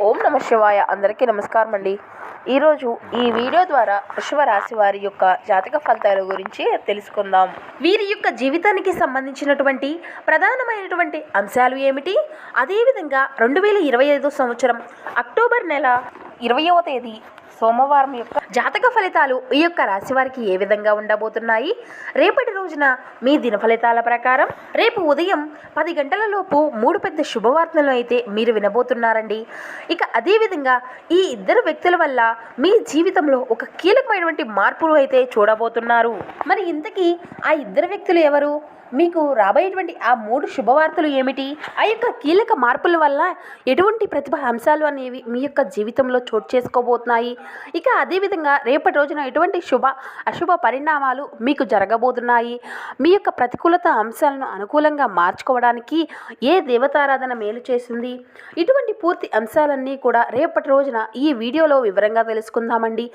ఓం నమ శివాయ. అందరికీ నమస్కారం అండి. ఈరోజు ఈ వీడియో ద్వారా వృషభ రాశి వారి యొక్క జాతక ఫలితాల గురించి తెలుసుకుందాం. వీరి యొక్క జీవితానికి సంబంధించినటువంటి ప్రధానమైనటువంటి అంశాలు ఏమిటి, అదేవిధంగా 2025 సంవత్సరం అక్టోబర్ నెల 20వ తేదీ సోమవారం యొక్క జాతక ఫలితాలు ఈ యొక్క రాశి వారికి ఏ విధంగా ఉండబోతున్నాయి, రేపటి రోజున మీ దిన ఫలితాల ప్రకారం రేపు ఉదయం 10 గంటల లోపు 3 పెద్ద శుభవార్తలను అయితే మీరు వినబోతున్నారండి. ఇక అదేవిధంగా ఈ ఇద్దరు వ్యక్తుల వల్ల మీ జీవితంలో ఒక కీలకమైనటువంటి మార్పులు అయితే చూడబోతున్నారు. మరి ఇంతకీ ఆ ఇద్దరు వ్యక్తులు ఎవరు, మీకు రాబోయేటువంటి ఆ 3 శుభవార్తలు ఏమిటి, ఆ యొక్క కీలక మార్పుల వల్ల ఎటువంటి ప్రతిభ అంశాలు అనేవి మీ యొక్క జీవితంలో చోటు చేసుకోబోతున్నాయి, ఇక అదేవిధంగా రేపటి రోజున ఎటువంటి శుభ అశుభ పరిణామాలు మీకు జరగబోతున్నాయి, మీ యొక్క ప్రతికూలత అంశాలను అనుకూలంగా మార్చుకోవడానికి ఏ దేవతారాధన మేలు చేస్తుంది, ఇటువంటి పూర్తి అంశాలన్నీ కూడా రేపటి రోజున ఈ వీడియోలో వివరంగా తెలుసుకుందామండి.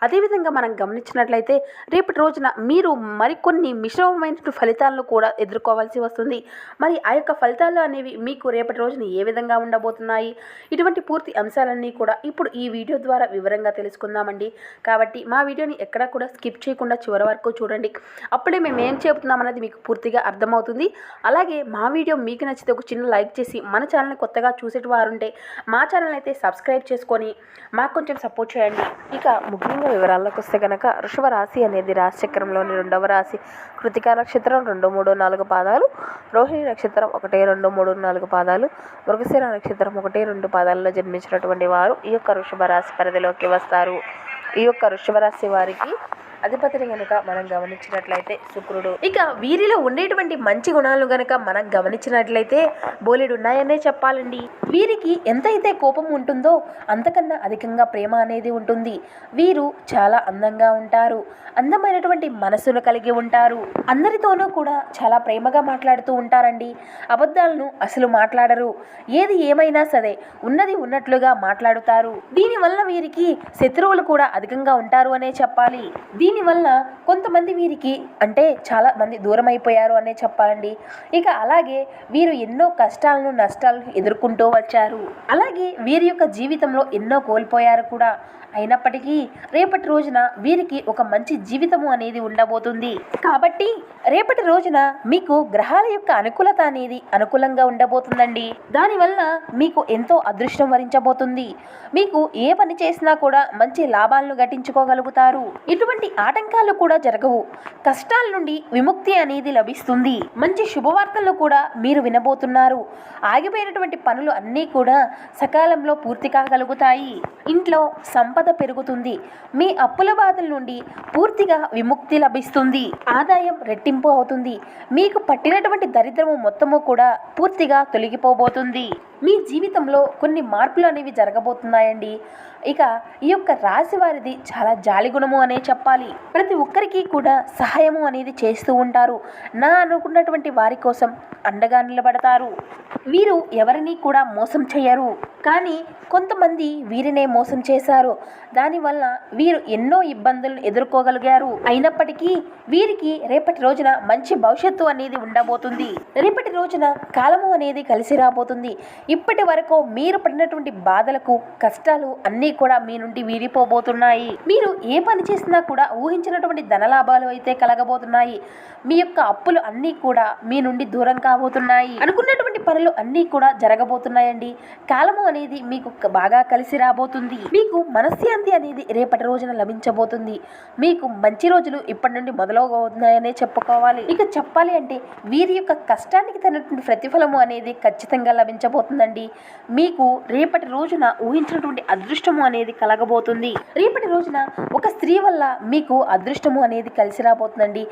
అదేవిధంగా మనం గమనించినట్లయితే రేపటి రోజున మీరు మరికొన్ని మిశ్రమమైన ఫలితాలను కూడా ఎదుర్కోవాల్సి వస్తుంది. మరి ఆ యొక్క ఫలితాలు అనేవి మీకు రేపటి రోజున ఏ విధంగా ఉండబోతున్నాయి, ఇటువంటి పూర్తి అంశాలన్నీ కూడా ఇప్పుడు ఈ వీడియో ద్వారా వివరంగా తెలుసుకుందామండి. కాబట్టి మా వీడియోని ఎక్కడా కూడా స్కిప్ చేయకుండా చివరి వరకు చూడండి. అప్పుడే మేము ఏం చెబుతున్నామన్నది మీకు పూర్తిగా అర్థమవుతుంది. అలాగే మా వీడియో మీకు నచ్చితే ఒక చిన్న లైక్ చేసి మన ఛానల్ని కొత్తగా చూసేటి వారుంటే మా ఛానల్ అయితే సబ్స్క్రైబ్ చేసుకొని మాకు కొంచెం సపోర్ట్ చేయండి. ఇక ముఖ్యంగా వివరాల్లోకి వస్తే కనుక వృషభ రాశి అనేది రాశి చక్రంలోని 2వ రాశి. కృతికా నక్షత్రం 2, 3, 4 పాదాలు, రోహిణి నక్షత్రం 1, 2, 3, 4 పాదాలు, మృగశిర నక్షత్రం 1, 2 పాదాలలో జన్మించినటువంటి వారు ఈ యొక్క వృషభ రాశి పరిధిలోకి వస్తారు. ఈ యొక్క వృషభ రాశి వారికి అధిపతిని గనక మనం గమనించినట్లయితే శుక్రుడు. ఇక వీరిలో ఉండేటువంటి మంచి గుణాలు గనక మనం గమనించినట్లయితే బోలెడు ఉన్నాయనే చెప్పాలండి. వీరికి ఎంతైతే కోపం ఉంటుందో అంతకన్నా అధికంగా ప్రేమ అనేది ఉంటుంది. వీరు చాలా అందంగా ఉంటారు, అందమైనటువంటి మనసును కలిగి ఉంటారు, అందరితోనూ కూడా చాలా ప్రేమగా మాట్లాడుతూ ఉంటారండి. అబద్ధాలను అసలు మాట్లాడరు, ఏది ఏమైనా సరే ఉన్నది ఉన్నట్లుగా మాట్లాడుతారు. దీనివల్ల వీరికి శత్రువులు కూడా అధికంగా ఉంటారు అనే చెప్పాలి. దీనివల్ల కొంతమంది వీరికి అంటే చాలా మంది దూరం అయిపోయారు అనే చెప్పాలండి. ఇక అలాగే వీరు ఎన్నో కష్టాలను నష్టాలను ఎదుర్కొంటూ వచ్చారు. అలాగే వీరి యొక్క జీవితంలో ఎన్నో కోల్పోయారు కూడా. అయినప్పటికీ రేపటి రోజున వీరికి ఒక మంచి జీవితము అనేది ఉండబోతుంది. కాబట్టి రేపటి రోజున మీకు గ్రహాల యొక్క అనుకూలత అనేది అనుకూలంగా ఉండబోతుందండి. దానివల్ల మీకు ఎంతో అదృష్టం వరించబోతుంది. మీకు ఏ పని చేసినా కూడా మంచి లాభాలను గట్టించుకోగలుగుతారు. ఇటువంటి ఆటంకాలు కూడా జరగవు. కష్టాల నుండి విముక్తి అనేది లభిస్తుంది. మంచి శుభవార్తలను కూడా మీరు వినబోతున్నారు. ఆగిపోయినటువంటి పనులు అన్నీ కూడా సకాలంలో పూర్తి కాగలుగుతాయి. ఇంట్లో సంపద పెరుగుతుంది. మీ అప్పుల బాధల నుండి పూర్తిగా విముక్తి లభిస్తుంది. ఆదాయం రెట్టింపు అవుతుంది. మీకు పట్టినటువంటి దరిద్రము మొత్తము కూడా పూర్తిగా తొలగిపోబోతుంది. మీ జీవితంలో కొన్ని మార్పులు అనేవి జరగబోతున్నాయండి. ఇక ఈ యొక్క రాశి వారిది చాలా జాలి గుణము అనే చెప్పాలి. ప్రతి ఒక్కరికి కూడా సహాయము అనేది చేస్తూ ఉంటారు. నా అనుకున్నటువంటి వారి కోసం అండగా నిలబడతారు. వీరు ఎవరిని కూడా మోసం చేయరు. కానీ కొంతమంది వీరినే మోసం చేశారు. దానివల్ల వీరు ఎన్నో ఇబ్బందులను ఎదుర్కోగలిగారు. అయినప్పటికీ వీరికి రేపటి రోజున మంచి భవిష్యత్తు అనేది ఉండబోతుంది. రేపటి రోజున కాలము అనేది కలిసి రాబోతుంది. ఇప్పటి వరకు మీరు పడినటువంటి బాధలకు కష్టాలు అన్నీ కూడా మీ నుండి వీడిపోబోతున్నాయి. మీరు ఏ పని చేసినా కూడా ఊహించినటువంటి ధనలాభాలు అయితే కలగబోతున్నాయి. మీ యొక్క అప్పులు అన్నీ కూడా మీ నుండి దూరం కాబోతున్నాయి. అనుకున్నటువంటి పనులు అన్నీ కూడా జరగబోతున్నాయండి. కాలము అనేది మీకు బాగా కలిసి రాబోతుంది. మీకు మనశ్శాంతి అనేది రేపటి రోజున లభించబోతుంది. మీకు మంచి రోజులు ఇప్పటి నుండి మొదలవుతున్నాయనే చెప్పుకోవాలి. ఇక చెప్పాలి అంటే వీరి యొక్క కష్టానికి తగినటువంటి ప్రతిఫలము అనేది ఖచ్చితంగా లభించబోతుందండి. మీకు రేపటి రోజున ఊహించినటువంటి అదృష్టము అనేది కలగబోతుంది. రేపటి రోజున ఒక స్త్రీ వల్ల మీకు అదృష్టము అనేది కలిసి రాబోతుందండి.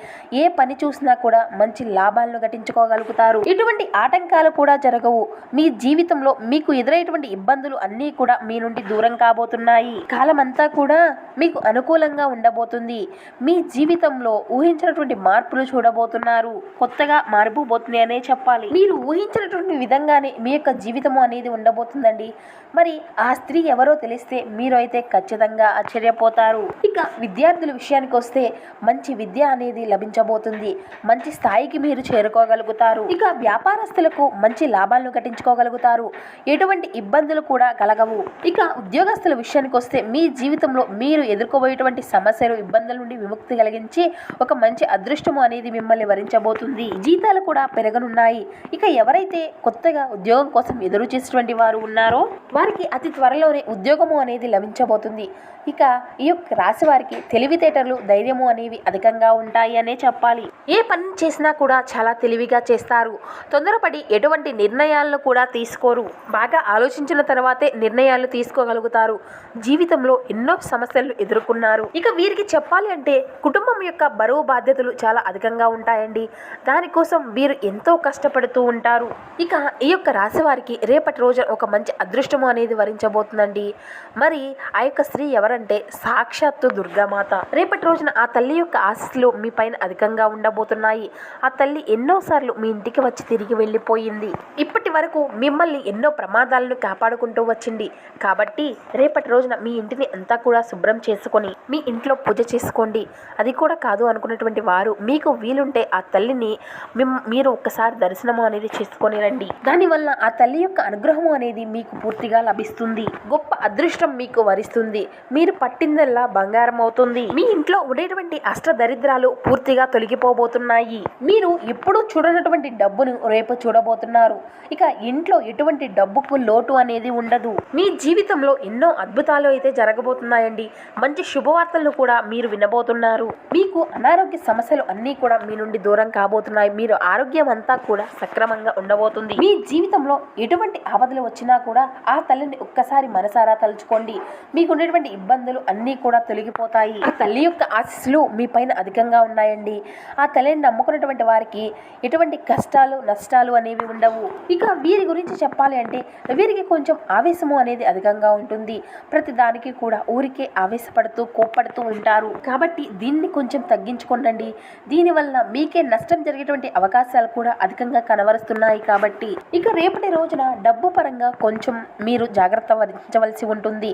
ఏ పని చూసినా కూడా మంచి లాభాలను గట్టించుకోగలుగుతారు. ఇటువంటి ఆటంకాలు కూడా జరగవు. మీ జీవితంలో మీకు ఎదురైనటువంటి ఇబ్బందులు అన్నీ కూడా మీ నుండి దూరం కాబోతున్నాయి. కాలమంతా కూడా మీకు అనుకూలంగా ఉండబోతుంది. మీ జీవితంలో ఊహించినటువంటి మార్పులు చూడబోతున్నారు. కొత్తగా మారిపోబోతుంది అనే చెప్పాలి. మీరు ఊహించినటువంటి విధంగానే మీ యొక్క జీవితము అనేది ఉండబోతుందండి. మరి ఆ స్త్రీ ఎవరో తెలిస్తే మీరు అయితే ఖచ్చితంగా ఆశ్చర్యపోతారు. ఇక విద్యార్థుల విషయానికి వస్తే మంచి విద్య అనేది లభించబోతుంది. మంచి స్థాయికి మీరు చేరుకోగలుగుతారు. ఇక వ్యాపారస్తులకు మంచి లాభాలను గట్టించుకోగలుగుతారు. ఎటువంటి ఇబ్బందులు కూడా కలగవు. ఇక ఉద్యోగస్తుల విషయానికి వస్తే మీ జీవితంలో మీరు ఎదుర్కోబోయేటువంటి సమస్యలు, ఇబ్బందుల నుండి విముక్తి కలిగించి ఒక మంచి అదృష్టము అనేది మిమ్మల్ని వరించబోతుంది. జీతాలు కూడా పెరగనున్నాయి. ఇక ఎవరైతే కొత్తగా ఉద్యోగం కోసం ఎదురు చేసేటువంటి వారు ఉన్నారో వారికి అతి త్వరలోనే ఉద్యోగము అనేది లభించబోతుంది. ఇక ఈ యొక్క రాశి వారికి తెలివితేటలు, ధైర్యము అనేవి అధికంగా ఉంటాయి అనే చెప్పాలి. ఏ పని చేసినా కూడా చాలా తెలివిగా చేస్తారు. తొందరపడి ఎటువంటి నిర్ణయాలను కూడా తీసుకోరు. బాగా ఆలోచించిన తర్వాతే నిర్ణయాలు తీసుకోగలుగుతారు. జీవితంలో ఎన్నో సమస్యలు ఎదుర్కొన్నారు. ఇక వీరికి చెప్పాలి అంటే కుటుంబం యొక్క బరువు బాధ్యతలు చాలా అధికంగా ఉంటాయండి. దానికోసం వీరు ఎంతో కష్టపడుతూ ఉంటారు. ఇక ఈ యొక్క రాశి వారికి రేపటి రోజు ఒక మంచి అదృష్టము అనేది వరించబోతుందండి. మరి ఆ యొక్క స్త్రీ ఎవరంటే సాక్షాత్తు దుర్గామాత. రేపటి రోజున ఆ తల్లి యొక్క ఆశీస్సులు మీ పైన అధికంగా ఉండబోతున్నాయి. ఆ తల్లి ఎన్నోసార్లు మీ ఇంటికి వచ్చి తిరిగి వెళ్ళిపోయింది. ఇప్పటి వరకు మిమ్మల్ని ఎన్నో ప్రమాదాలను కాపాడుకుంటూ వచ్చింది. కాబట్టి రేపటి రోజున మీ ఇంటిని అంతా కూడా శుభ్రం చేసుకొని మీ ఇంట్లో పూజ చేసుకోండి. అది కూడా కాదు అనుకున్నటువంటి వారు మీకు వీలుంటే ఆ తల్లిని మీరు ఒక్కసారి దర్శనము అనేది చేసుకొని రండి. దానివల్ల ఆ తల్లి యొక్క అనుగ్రహము అనేది మీకు పూర్తిగా లభిస్తుంది. గొప్ప అదృష్టం మీకు వరిస్తుంది. మీరు పట్టిందల్లా బంగారం అవుతుంది. మీ ఇంట్లో ఉండేటువంటి అష్టదరిద్రాలు పూర్తిగా తొలగిపోబోతున్నాయి. మీరు ఎప్పుడూ చూడనటువంటి డబ్బును రేపు చూడబోతున్నారు. ఇక ఇంట్లో ఎటువంటి డబ్బుకు లోటు అనేది ఉండదు. మీ జీవితంలో ఎన్నో అద్భుతాలు అయితే జరగబోతున్నాయండి. మంచి శుభవార్తలను కూడా మీరు వినబోతున్నారు. మీకు అనారోగ్య సమస్యలు అన్నీ కూడా మీ నుండి దూరం కాబోతున్నాయి. మీరు ఆరోగ్యం అంతా కూడా సక్రమంగా ఉండబోతుంది. మీ జీవితంలో ఎటువంటి ఆపదలు వచ్చినా కూడా ఆ తల్లిని ఒక్కసారి మనసారా తలుచుకోండి. మీకు ఉండేటువంటి ఇబ్బందులు అన్నీ కూడా తొలగిపోతాయి. ఆ తల్లి యొక్క ఆశీస్సులు మీ పైన అధికంగా ఉన్నాయండి. ఆ తల్లిని నమ్ముకున్నటువంటి వారికి ఎటువంటి కష్టాలు, నష్టాలు అనేవి ఉండవు. ఇక వీరి గురించి చెప్పాలి అంటే వీరికి కొంచెం ఆవేశము అనేది అధికంగా ఉంటుంది. ప్రతి దానికి కూడా ఊరికే ఆవేశపడుతూ కోప్పడుతూ ఉంటారు. కాబట్టి దీన్ని కొంచెం తగ్గించుకోండి. దీనివల్ల మీకే నష్టం జరిగేటువంటి అవకాశాలు కూడా అధికంగా కనబరుస్తున్నాయి. కాబట్టి ఇక రేపటి రోజున డబ్బు పరంగా కొంచెం మీరు జాగ్రత్త వహించవలసి ఉంటుంది.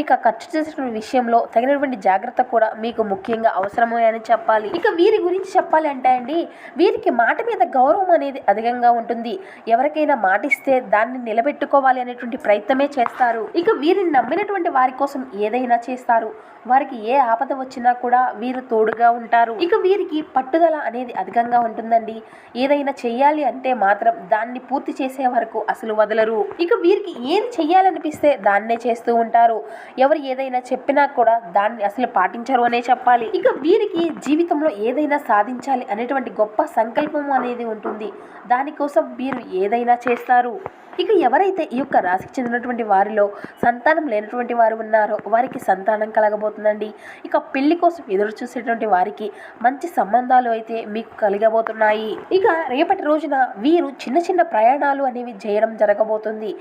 ఇక ఖర్చు చేసిన విషయంలో తగినటువంటి జాగ్రత్త కూడా మీకు ముఖ్యంగా అవసరమే అని చెప్పాలి. ఇక వీరి గురించి చెప్పాలి అంటే అండి, వీరికి మాట మీద గౌరవం అనేది అధికంగా ఉంటుంది. ఎవరికైనా మాట ఇస్తే దాన్ని నిలబెట్టుకోవాలి అనేటువంటి ప్రయత్నమే చేస్తారు. ఇక వీరిని నమ్మినటువంటి వారి కోసం ఏదైనా చేస్తారు. వారికి ఏ ఆపద వచ్చినా కూడా వీరు తోడుగా ఉంటారు. ఇక వీరికి పట్టుదల అనేది అధికంగా ఉంటుందండి. ఏదైనా చెయ్యాలి అంటే మాత్రం దాన్ని పూర్తి చేసే వరకు అసలు వదలరు. ఇక వీరికి ఏది చెయ్యాలనిపిస్తే దాన్నే చేస్తూ ఉంటారు. ఎవరు ఏదైనా చెప్పినా కూడా దాన్ని అసలు పాటించరు అనే చెప్పాలి. ఇక వీరికి జీవితంలో ఏదైనా సాధించాలి అనేటువంటి గొప్ప సంకల్పం అనేది ఉంటుంది. దానికోసం వీరు ఏదైనా చేస్తారు. ఇక ఎవరైతే ఈ యొక్క రాశికి చెందినటువంటి వారిలో సంతానం లేనటువంటి వారు ఉన్నారో వారికి సంతానం కలగబోతుందండి. ఇక పెళ్లి కోసం ఎదురు చూసేటువంటి వారికి మంచి సంబంధాలు అయితే మీకు కలగబోతున్నాయి. ఇక రేపటి రోజున వీరు చిన్న చిన్న ప్రయాణాలు అనేవి చేయడం జరగబోతుంది.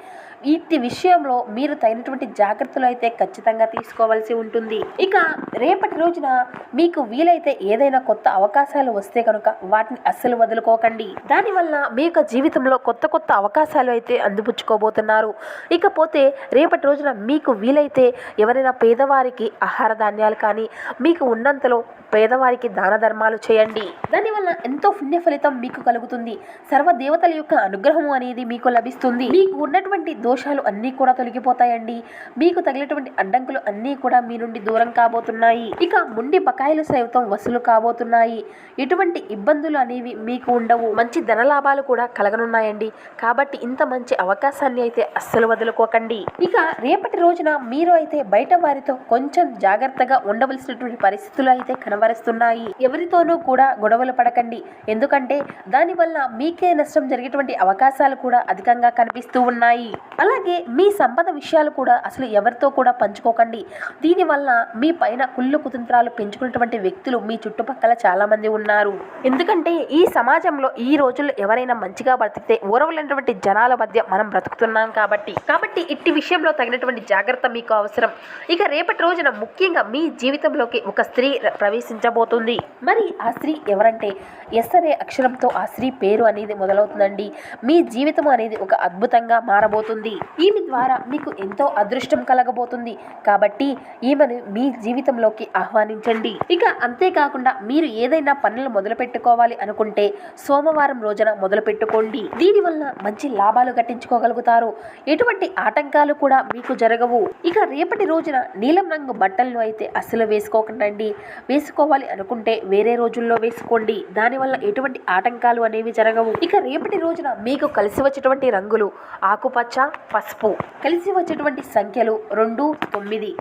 వీటి విషయంలో మీరు తగినటువంటి జాగ్రత్తలు అయితే ఖచ్చితంగా తీసుకోవాల్సి ఉంటుంది. ఇక రేపటి రోజున మీకు వీలైతే ఏదైనా కొత్త అవకాశాలు వస్తే కనుక వాటిని అస్సలు వదులుకోకండి. దానివల్ల మీ యొక్క జీవితంలో కొత్త కొత్త అవకాశాలు అయితే అందిపుచ్చుకోబోతున్నారు. ఇకపోతే రేపటి రోజున మీకు వీలైతే ఎవరైనా పేదవారికి ఆహార ధాన్యాలు కానీ మీకు ఉన్నంతలో పేదవారికి దాన ధర్మాలు చేయండి. దానివల్ల ఎంతో పుణ్య ఫలితం మీకు కలుగుతుంది. సర్వదేవతల యొక్క అనుగ్రహం అనేది మీకు లభిస్తుంది. మీకు ఉన్నటువంటి దోషాలు అన్నీ కూడా తొలగిపోతాయండి. మీకు తగిలినటువంటి అడ్డంకులు అన్నీ కూడా మీ నుండి దూరం కాబోతున్నాయి. ఇక ముండి బకాయిలు సైతం వసూలు కాబోతున్నాయి. ఎటువంటి ఇబ్బందులు అనేవి మీకు ఉండవు. మంచి ధనలాభాలు కూడా కలగనున్నాయండి. కాబట్టి ఇంత మంచి అవకాశాన్ని అయితే అస్సలు వదులుకోకండి. ఇక రేపటి రోజున మీరు అయితే బయట వారితో కొంచెం జాగ్రత్తగా ఉండవలసినటువంటి పరిస్థితులు అయితే కనబరుస్తున్నాయి. ఎవరితోనూ కూడా గొడవలు పడకండి. ఎందుకంటే దానివల్ల మీకే నష్టం జరిగేటువంటి అవకాశాలు కూడా అధికంగా కనిపిస్తూ ఉన్నాయి. అలాగే మీ సంపద విషయాలు కూడా అసలు ఎవరితో కూడా పంచుకోకండి. దీనివల్ల మీ పైన కుళ్ళు కుతంత్రాలు పెంచుకున్నటువంటి వ్యక్తులు మీ చుట్టుపక్కల చాలా మంది ఉన్నారు. ఎందుకంటే ఈ సమాజంలో ఈ రోజుల్లో ఎవరైనా మంచిగా బ్రతికితే ఓరవలేనటువంటి జనాల మధ్య మనం బ్రతుకుతున్నాం. కాబట్టి ఇట్టి విషయంలో తగినటువంటి జాగ్రత్త మీకు అవసరం. ఇక రేపటి రోజున ముఖ్యంగా మీ జీవితంలోకి ఒక స్త్రీ ప్రవేశించబోతుంది. మరి ఆ స్త్రీ ఎవరంటే ఎస్ అనే అక్షరంతో ఆ స్త్రీ పేరు అనేది మొదలవుతుందండి. మీ జీవితం అనేది ఒక అద్భుతంగా మారబోతుంది. ఈమె ద్వారా మీకు ఎంతో అదృష్టం కలగబోతుంది. కాబట్టి ఈమెను మీ జీవితంలోకి ఆహ్వానించండి. ఇక అంతేకాకుండా మీరు ఏదైనా పనులు మొదలు పెట్టుకోవాలి అనుకుంటే సోమవారం రోజున మొదలు పెట్టుకోండి. దీనివల్ల మంచి లాభాలు గట్టించుకోగలుగుతారు. ఎటువంటి ఆటంకాలు కూడా మీకు జరగవు. ఇక రేపటి రోజున నీలం రంగు బట్టలను అయితే అస్సలు వేసుకోకండి. వేసుకోవాలి అనుకుంటే వేరే రోజుల్లో వేసుకోండి. దానివల్ల ఎటువంటి ఆటంకాలు అనేవి జరగవు. ఇక రేపటి రోజున మీకు కలిసి వచ్చేటువంటి రంగులు ఆకుపచ్చ, పసుపు. కలిసి వచ్చేటువంటి సంఖ్యలు 2, 9.